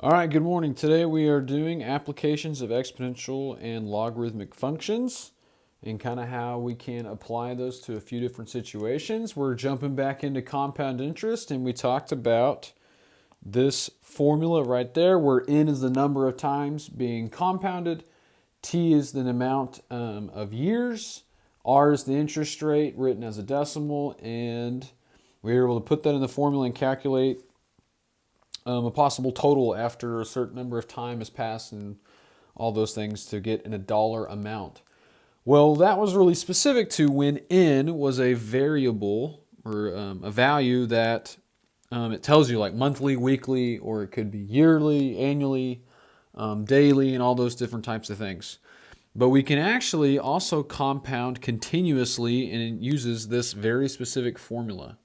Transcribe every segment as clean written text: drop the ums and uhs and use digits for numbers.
All right, good morning. Today we are doing applications of exponential and logarithmic functions and kind of how we can apply those to a few different situations. We're jumping back into compound interest, and we talked about this formula right there where n is the number of times being compounded, t is the amount of years, r is the interest rate written as a decimal, and we were able to put that in the formula and calculate a possible total after a certain number of time has passed and all those things to get in a dollar amount. Well, that was really specific to when n was a variable or a value that it tells you like monthly, weekly, or it could be yearly, annually, daily, and all those different types of things. But we can actually also compound continuously, and it uses this very specific formula.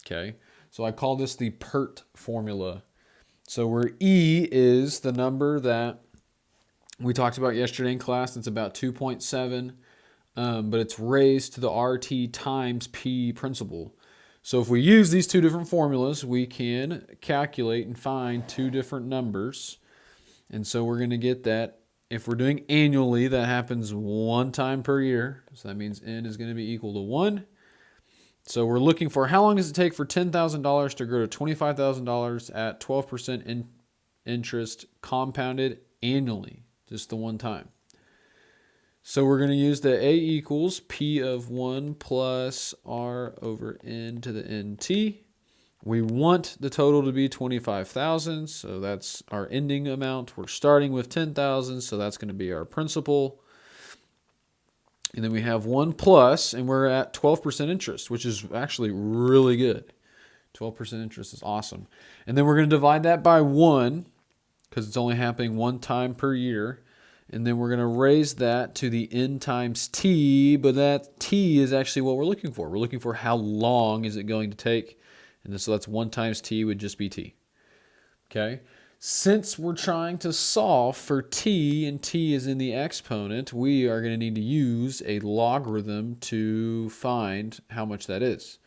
Okay, so I call this the PERT formula. So where E is the number that we talked about yesterday in class, it's about 2.7, but it's raised to the RT times P principal. So if we use these two different formulas, we can calculate and find two different numbers. And so we're going to get that. If we're doing annually, that happens one time per year. So that means n is going to be equal to 1. So we're looking for how long does it take for $10,000 to grow to $25,000 at 12% interest compounded annually, just the one time. So we're going to use the A equals P of 1 plus R over N to the NT. We want the total to be 25,000, so that's our ending amount. We're starting with 10,000, so that's going to be our principal. And then we have 1 plus, and we're at 12% interest, which is actually really good. 12% interest is awesome. And then we're going to divide that by 1, because it's only happening one time per year. And then we're going to raise that to the n times t, but that t is actually what we're looking for. We're looking for how long is it going to take. And so that's 1 times t would just be t. Okay? Since we're trying to solve for t and t is in the exponent, we are going to need to use a logarithm to find how much that is.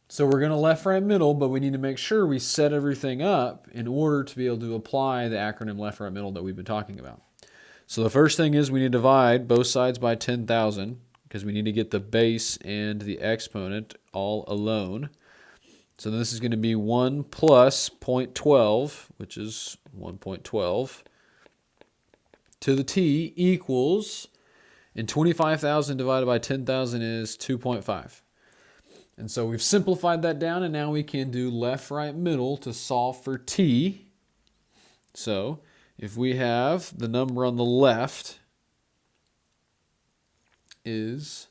So we're going to left, right, middle, but we need to make sure we set everything up in order to be able to apply the acronym left, right, middle that we've been talking about. So the first thing is we need to divide both sides by 10,000 because we need to get the base and the exponent all alone. So this is going to be 1 plus 0.12, which is 1.12, to the t equals, and 25,000 divided by 10,000 is 2.5. And so we've simplified that down, and now we can do left, right, middle to solve for t. So if we have the number on the left is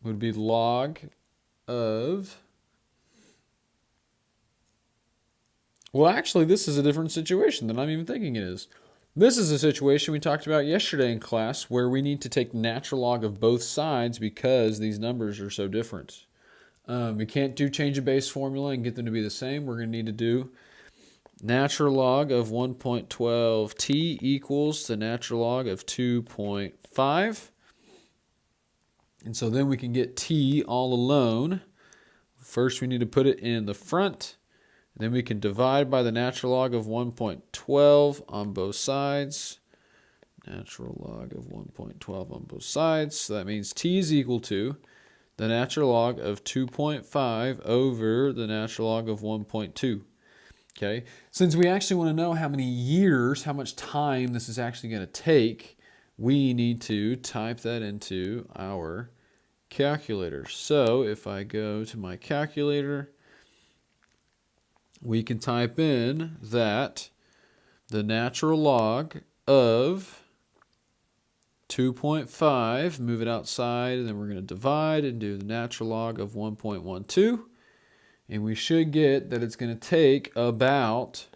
would be log of, well, actually, this is a different situation than I'm even thinking it is. This is a situation we talked about yesterday in class where we need to take natural log of both sides because these numbers are so different. We can't do change of base formula and get them to be the same. We're going to need to do natural log of 1.12 t equals the natural log of 2.5. And so then we can get t all alone. First we need to put it in the front. Then we can divide by the natural log of 1.12 on both sides. Natural log of 1.12 on both sides. So that means t is equal to the natural log of 2.5 over the natural log of 1.2. Okay, since we actually want to know how many years, how much time this is actually going to take, we need to type that into our calculator. So if I go to my calculator, we can type in that the natural log of 2.5, move it outside, and then we're going to divide and do the natural log of 1.12. And we should get that it's going to take about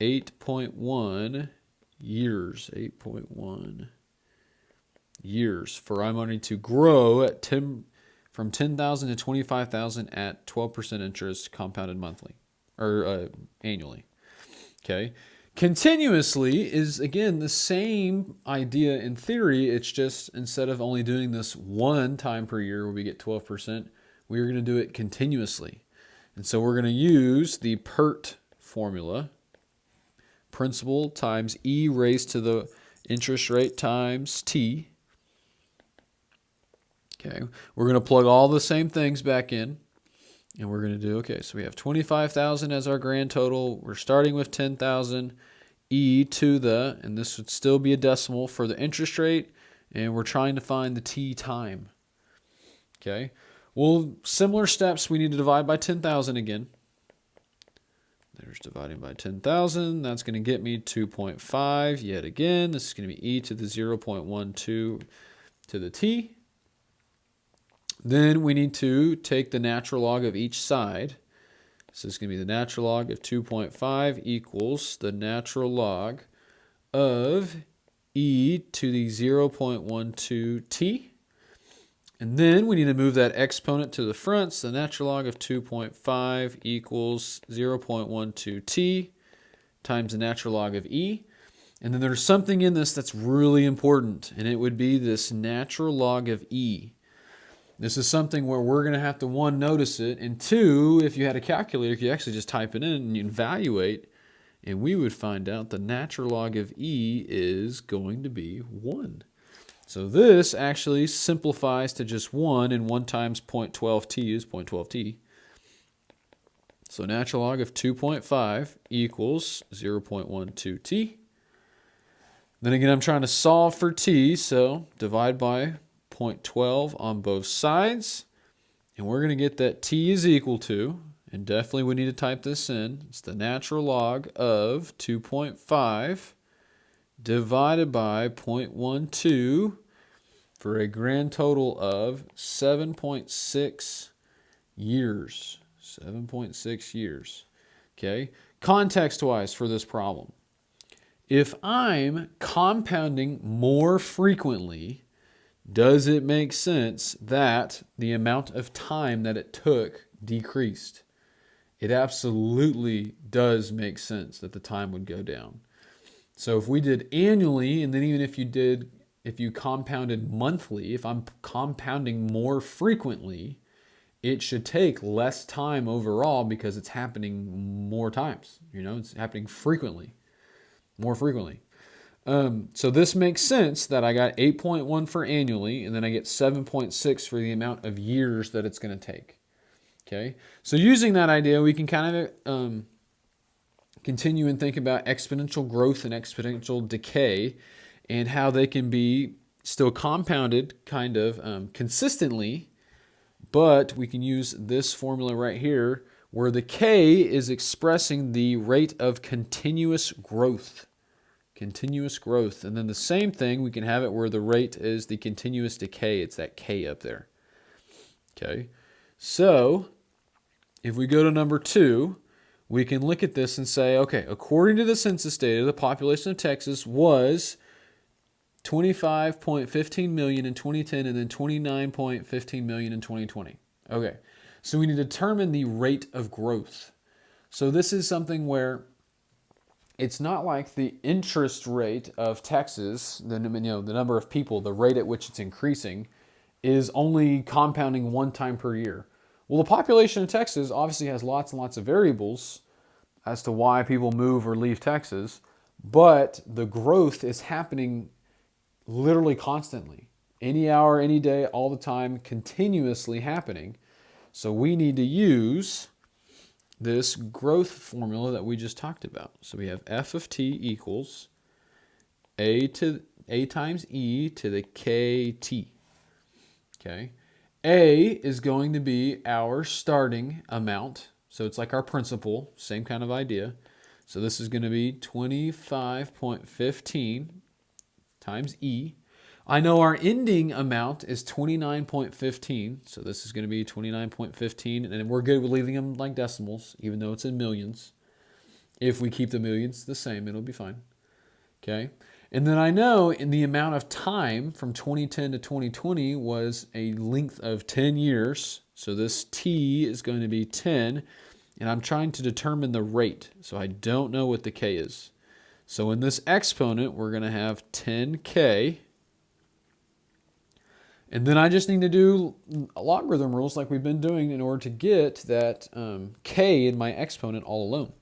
8.1 years. 8.1 years for our money to grow at from 10,000 to 25,000 at 12% interest compounded monthly or annually. Okay. Continuously is, again, the same idea in theory. It's just instead of only doing this one time per year where we get 12%, we are going to do it continuously. And so we're going to use the PERT formula, principal times e raised to the interest rate times t. Okay, we're going to plug all the same things back in. And we're going to do, okay, so we have 25,000 as our grand total. We're starting with 10,000 e to the, and this would still be a decimal for the interest rate, and we're trying to find the t time. Okay, well, similar steps, we need to divide by 10,000 again. There's dividing by 10,000. That's going to get me 2.5 yet again. This is going to be e to the 0.12 to the t. Then we need to take the natural log of each side. So it's going to be the natural log of 2.5 equals the natural log of e to the 0.12t. And then we need to move that exponent to the front. So the natural log of 2.5 equals 0.12t times the natural log of e. And then there's something in this that's really important, and it would be this natural log of e. This is something where we're going to have to, one, notice it, and two, if you had a calculator, you could actually just type it in and evaluate, and we would find out the natural log of e is going to be 1. So this actually simplifies to just 1, and 1 times 0.12t is 0.12t. So natural log of 2.5 equals 0.12t. Then again, I'm trying to solve for t, so divide by 0.12 on both sides, and we're going to get that t is equal to, and definitely we need to type this in, it's the natural log of 2.5 divided by 0.12 for a grand total of 7.6 years. 7.6 years. Okay, context-wise for this problem, if I'm compounding more frequently, does it make sense that the amount of time that it took decreased? It absolutely does make sense that the time would go down. So if we did annually, and then even if you compounded monthly, if I'm compounding more frequently, it should take less time overall because it's happening more times. It's happening frequently, more frequently. So this makes sense that I got 8.1 for annually, and then I get 7.6 for the amount of years that it's going to take. Okay, so using that idea, we can kind of continue and think about exponential growth and exponential decay and how they can be still compounded kind of consistently, but we can use this formula right here where the k is expressing the rate of continuous growth. Continuous growth. And then the same thing, we can have it where the rate is the continuous decay. It's that k up there. Okay, so if we go to number 2, we can look at this and say, okay, according to the census data, the population of Texas was 25.15 million in 2010 and then 29.15 million in 2020. Okay, so we need to determine the rate of growth. So this is something where it's not like the interest rate of Texas, the number of people, the rate at which it's increasing, is only compounding one time per year. Well, the population of Texas obviously has lots and lots of variables as to why people move or leave Texas, but the growth is happening literally constantly. Any hour, any day, all the time, continuously happening. So we need to use this growth formula that we just talked about. So we have f of t equals a times e to the kt. Okay, a is going to be our starting amount, so it's like our principal, same kind of idea. So this is going to be 25.15 times e. I know our ending amount is 29.15, so this is going to be 29.15, and we're good with leaving them like decimals, even though it's in millions. If we keep the millions the same, it'll be fine. Okay, and then I know in the amount of time from 2010 to 2020 was a length of 10 years, so this t is going to be 10, and I'm trying to determine the rate, so I don't know what the k is. So in this exponent, we're going to have 10k. And then I just need to do logarithm rules like we've been doing in order to get that k in my exponent all alone.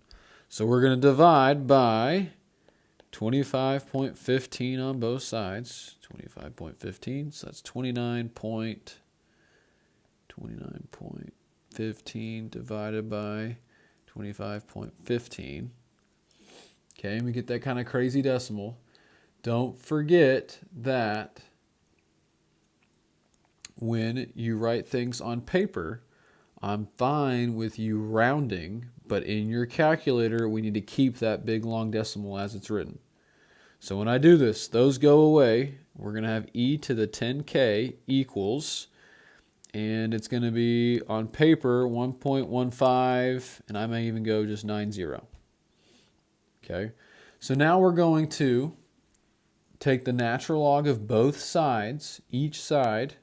So we're going to divide by 25.15 on both sides. 25.15, so that's 29.15 divided by 25.15. Okay, and we get that kind of crazy decimal. Don't forget that when you write things on paper, I'm fine with you rounding, but in your calculator, we need to keep that big long decimal as it's written. So when I do this, those go away. We're going to have e to the 10k equals, and it's going to be on paper 1.15, and I may even go just 90. Okay, so now we're going to take the natural log of both sides, each side.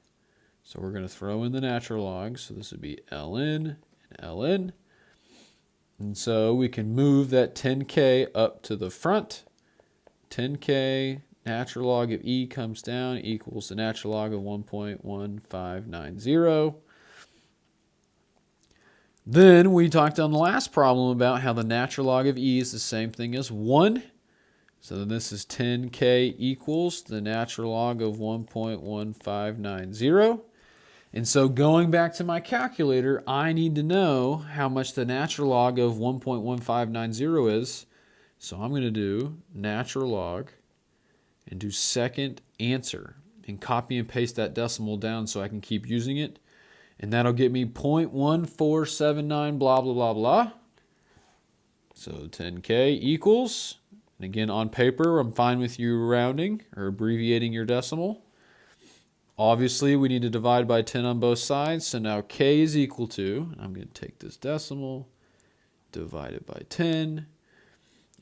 So we're going to throw in the natural log. So this would be ln and ln. And so we can move that 10k up to the front. 10k natural log of e comes down equals the natural log of 1.1590. Then we talked on the last problem about how the natural log of e is the same thing as 1. So then this is 10k equals the natural log of 1.1590. And so going back to my calculator, I need to know how much the natural log of 1.1590 is. So I'm going to do natural log and do second answer and copy and paste that decimal down so I can keep using it. And that'll get me 0.1479 blah, blah, blah, blah. So 10k equals, and again on paper, I'm fine with you rounding or abbreviating your decimal. Obviously, we need to divide by 10 on both sides. So now k is equal to, I'm going to take this decimal, divide it by 10,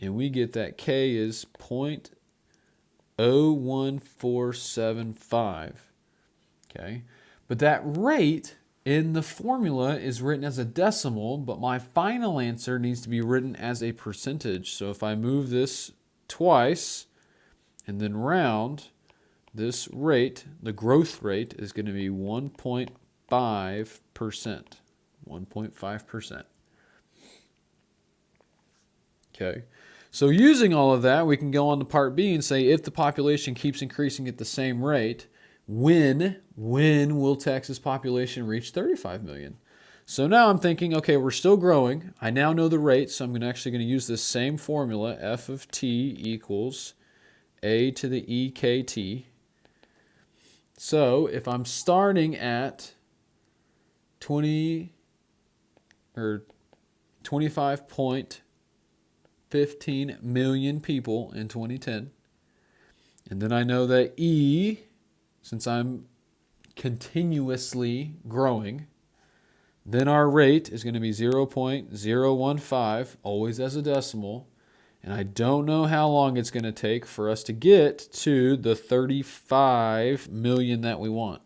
and we get that k is 0.01475. Okay, but that rate in the formula is written as a decimal, but my final answer needs to be written as a percentage. So if I move this twice and then round, this rate, the growth rate, is going to be 1.5%. 1.5%. Okay. So using all of that, we can go on to part B and say if the population keeps increasing at the same rate, when will Texas population reach 35 million? So now I'm thinking, okay, we're still growing. I now know the rate, so I'm actually going to use this same formula, f of t equals a to the ekt. So if I'm starting at 25.15 million people in 2010, and then I know that E, since I'm continuously growing, then our rate is going to be 0.015, always as a decimal. And I don't know how long it's going to take for us to get to the 35 million that we want.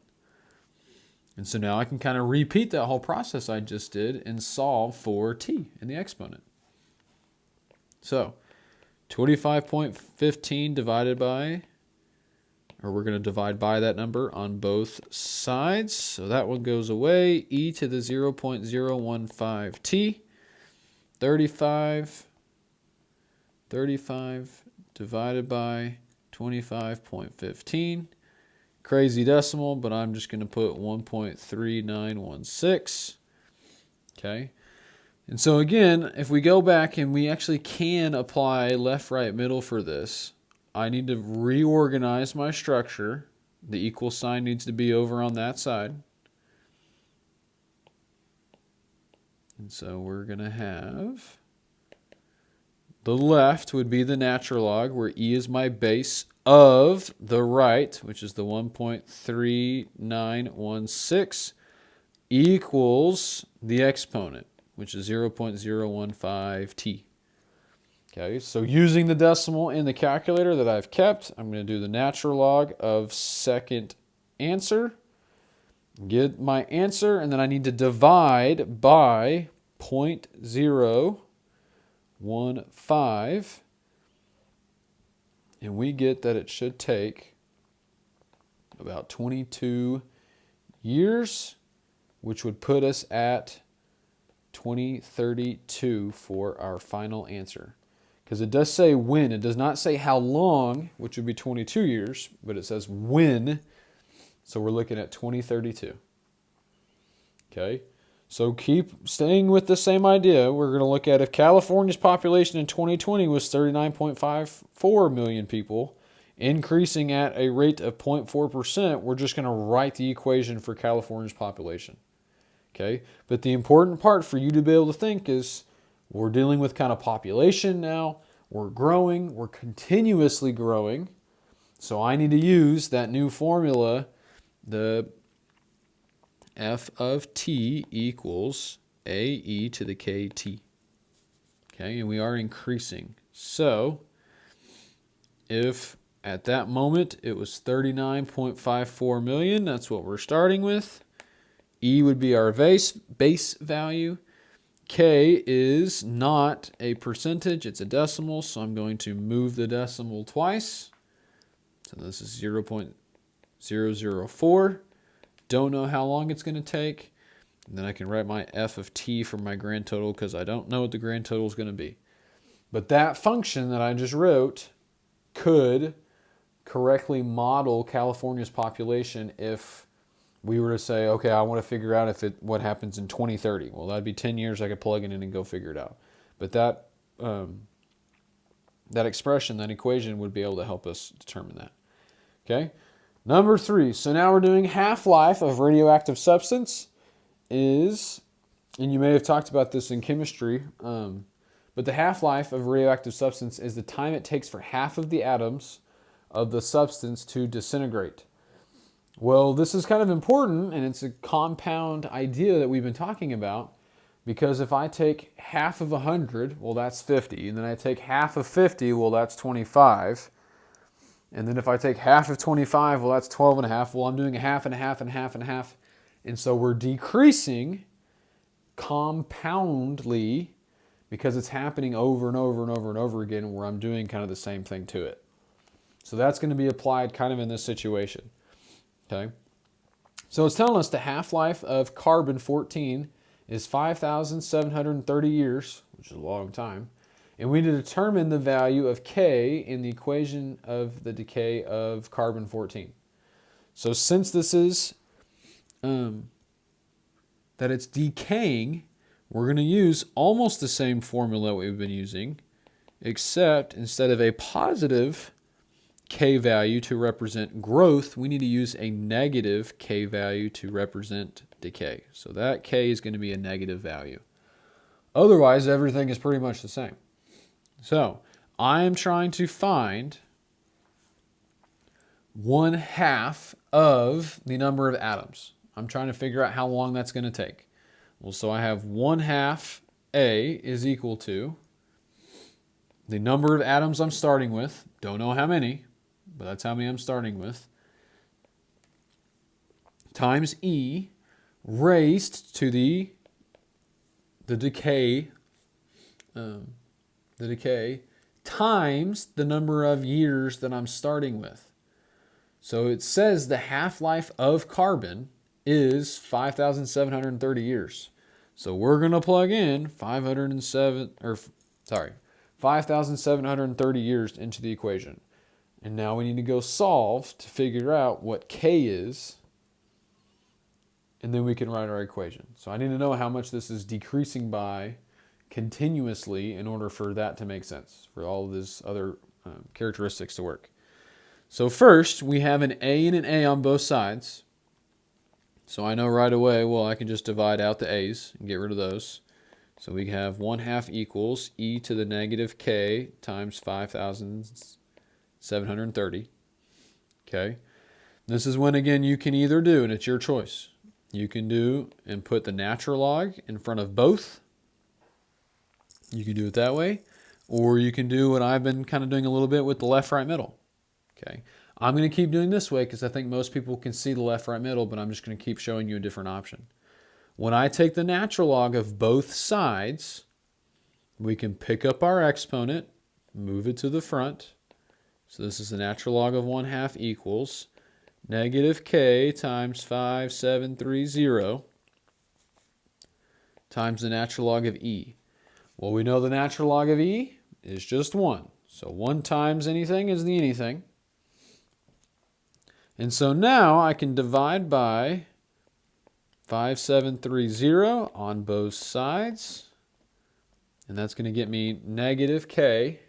And so now I can kind of repeat that whole process I just did and solve for t in the exponent. So 25.15 divided by, or we're going to divide by that number on both sides. So that one goes away. E to the 0.015t. 35 divided by 25.15. Crazy decimal, but I'm just going to put 1.3916. Okay. And so again, if we go back and we actually can apply left, right, middle for this, I need to reorganize my structure. The equal sign needs to be over on that side. And so we're going to have, the left would be the natural log, where e is my base, of the right, which is the 1.3916, equals the exponent, which is 0.015t. Okay, so using the decimal in the calculator that I've kept, I'm going to do the natural log of second answer, get my answer, and then I need to divide by 0.015, and we get that it should take about 22 years, which would put us at 2032 for our final answer. Because it does say when. It does not say how long, which would be 22 years, but it says when. So we're looking at 2032. Okay, so keep staying with the same idea. We're going to look at if California's population in 2020 was 39.54 million people, increasing at a rate of 0.4%, we're just going to write the equation for California's population. Okay, but the important part for you to be able to think is we're dealing with kind of population now. We're growing. We're continuously growing. So I need to use that new formula, the f of t equals ae to the kt. Okay, and we are increasing. So if at that moment it was 39.54 million, that's what we're starting with. E would be our base value. K is not a percentage, it's a decimal, so I'm going to move the decimal twice. So this is 0.004. Don't know how long it's going to take. And then I can write my f of t for my grand total because I don't know what the grand total is going to be. But that function that I just wrote could correctly model California's population if we were to say, okay, I want to figure out what happens in 2030. Well, that'd be 10 years. I could plug it in and go figure it out. But that expression, that equation would be able to help us determine that. Okay. Number 3. So now we're doing half-life of radioactive substance is, and you may have talked about this in chemistry, but the half-life of radioactive substance is the time it takes for half of the atoms of the substance to disintegrate. Well, this is kind of important, and it's a compound idea that we've been talking about, because if I take half of 100, well, that's 50, and then I take half of 50, well, that's 25, and then if I take half of 25, well, that's 12 and a half. Well, I'm doing a half and a half and a half and a half, and so we're decreasing compoundly because it's happening over and over and over and over again where I'm doing kind of the same thing to it. So that's going to be applied kind of in this situation. Okay, so it's telling us the half-life of carbon-14 is 5,730 years, which is a long time, and we need to determine the value of K in the equation of the decay of carbon-14. So since this is that it's decaying, we're going to use almost the same formula we've been using, except instead of a positive K value to represent growth, we need to use a negative K value to represent decay. So that K is going to be a negative value. Otherwise, everything is pretty much the same. So I am trying to find 1/2 of the number of atoms. I'm trying to figure out how long that's going to take. Well, so I have 1/2 A is equal to the number of atoms I'm starting with. Don't know how many, but that's how many I'm starting with, times E raised to the decay times the number of years that I'm starting with. So it says the half-life of carbon is 5,730 years. So we're going to plug in 5,730 years into the equation. And now we need to go solve to figure out what K is, and then we can write our equation. So I need to know how much this is decreasing by continuously in order for that to make sense, for all of these other characteristics to work. So first, we have an A and an A on both sides. So I know right away, well, I can just divide out the A's and get rid of those. So we have 1/2 equals E to the negative K times 5,730. Okay. This is when, again, you can either do, and it's your choice. You can do and put the natural log in front of both. You can do it that way. Or you can do what I've been kind of doing a little bit with the left, right, middle. Okay. I'm going to keep doing this way because I think most people can see the left, right, middle, but I'm just going to keep showing you a different option. When I take the natural log of both sides, we can pick up our exponent, move it to the front. So this is the natural log of 1/2 equals negative k times 5730 times the natural log of e. Well, we know the natural log of e is just 1. So 1 times anything is the anything. And so now I can divide by 5730 on both sides. And that's going to get me negative k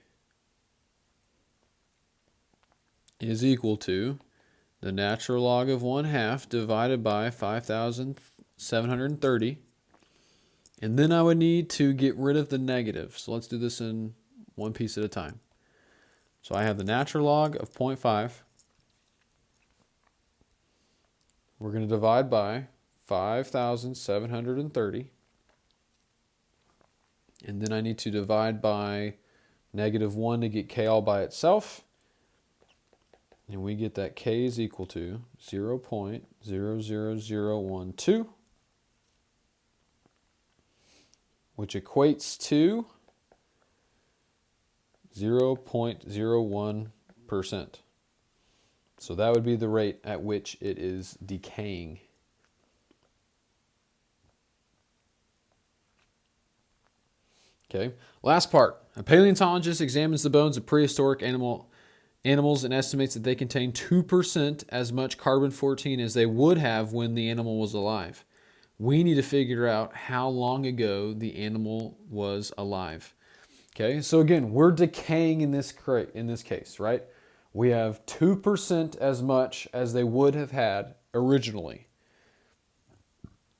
is equal to the natural log of 1/2 divided by 5,730. And then I would need to get rid of the negative. So let's do this in one piece at a time. So I have the natural log of 0.5. We're going to divide by 5,730. And then I need to divide by negative 1 to get k all by itself. And we get that k is equal to 0.00012, which equates to 0.01%. So that would be the rate at which it is decaying. Okay, last part. A paleontologist examines the bones of prehistoric animals and estimates that they contain 2% as much carbon-14 as they would have when the animal was alive. We need to figure out how long ago the animal was alive. Okay, so again, we're decaying in this case, right? We have 2% as much as they would have had originally.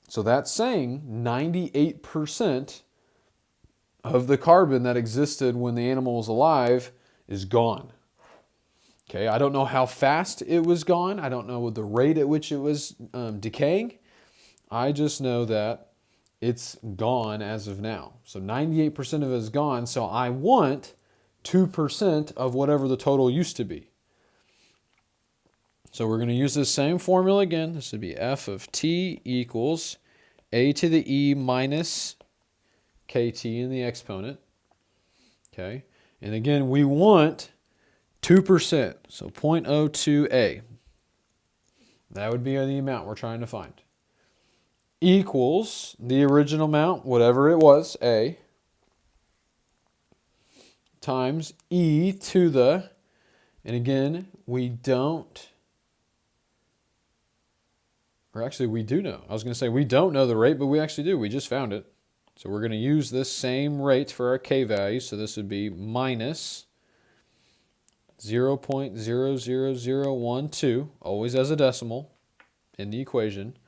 So that's saying 98% of the carbon that existed when the animal was alive is gone. Okay, I don't know how fast it was gone. I don't know the rate at which it was decaying. I just know that it's gone as of now. So 98% of it is gone. So I want 2% of whatever the total used to be. So we're going to use this same formula again. This would be f of t equals a to the e minus kt in the exponent. Okay, and again, we want 2%, so 0.02a. That would be the amount we're trying to find. Equals the original amount, whatever it was, a, times e to the, and again, we don't, or actually we do know. I was going to say we don't know the rate, but we actually do. We just found it. So we're going to use this same rate for our k value. So this would be minus 0.00012, always as a decimal in the equation.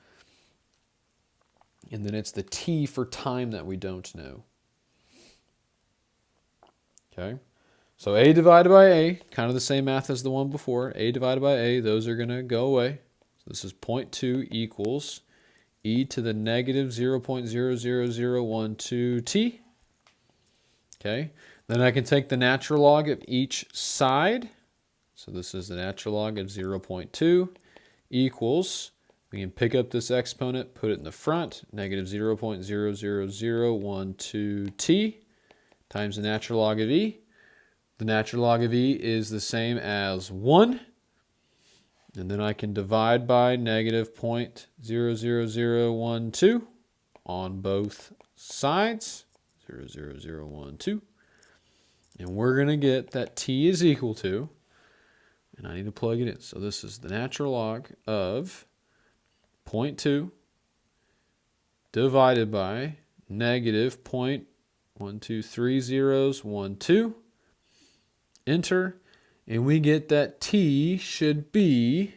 And then it's the t for time that we don't know. Okay, so a divided by a, kind of the same math as the one before. A divided by a, those are going to go away. So this is 0.2 equals e to the negative 0.00012t. Okay, then I can take the natural log of each side. So this is the natural log of 0.2 equals, we can pick up this exponent, put it in the front, negative 0.00012t times the natural log of e. The natural log of e is the same as 1. And then I can divide by negative 0.00012 on both sides, 0.00012. And we're going to get that t is equal to, and I need to plug it in. So this is the natural log of 0.2 divided by negative 0.123012. Enter. And we get that t should be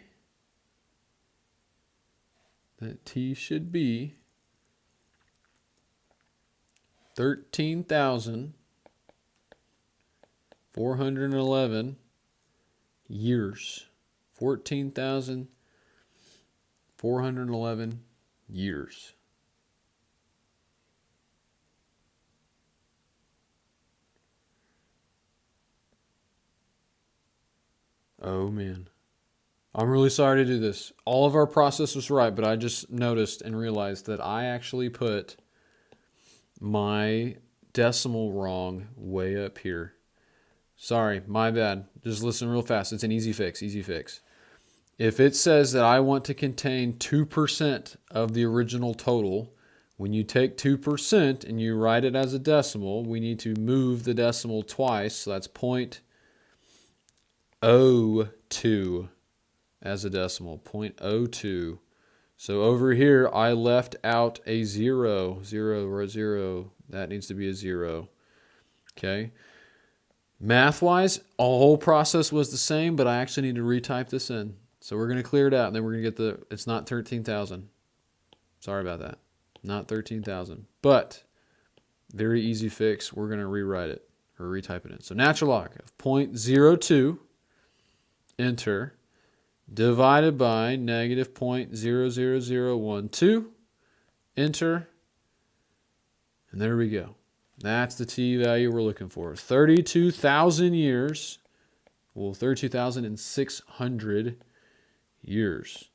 13,411 years. 14,411 years. Oh man. I'm really sorry to do this. All of our process was right, but I just noticed and realized that I actually put my decimal wrong way up here. Sorry, my bad. Just listen real fast. It's an easy fix, easy fix. if it says that I want to contain 2% of the original total, when you take 2% and you write it as a decimal, we need to move the decimal twice. So that's 0.02 as a decimal, 0.02. So over here, I left out a 0, 0 or a 0. That needs to be a 0. Okay. Math-wise, the whole process was the same, but I actually need to retype this in. So we're going to clear it out, and then we're going to get it's not 13,000. Sorry about that. Not 13,000. But very easy fix. We're going to rewrite it or retype it in. So natural log of 0.02, enter, divided by negative 0.00012, enter, and there we go. That's the t value we're looking for. 32,000 years, well, 32,600 years,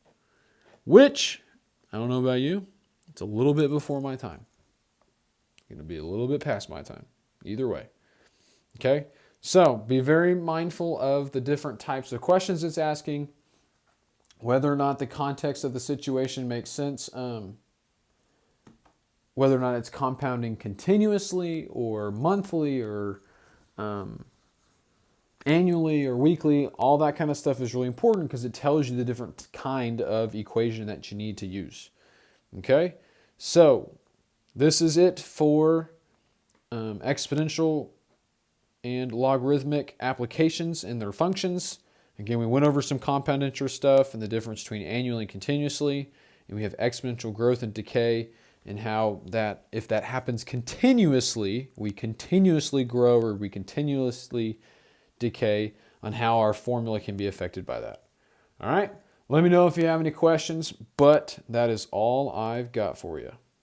which, I don't know about you, it's a little bit before my time. It's going to be a little bit past my time. Either way. Okay? So, be very mindful of the different types of questions it's asking, whether or not the context of the situation makes sense, whether or not it's compounding continuously or monthly or annually or weekly. All that kind of stuff is really important because it tells you the different kind of equation that you need to use. Okay? So, this is it for exponential and logarithmic applications and their functions. Again, we went over some compound interest stuff and the difference between annually and continuously. And we have exponential growth and decay and how that, if that happens continuously, we continuously grow or we continuously decay, on how our formula can be affected by that. All right? Let me know if you have any questions, but that is all I've got for you.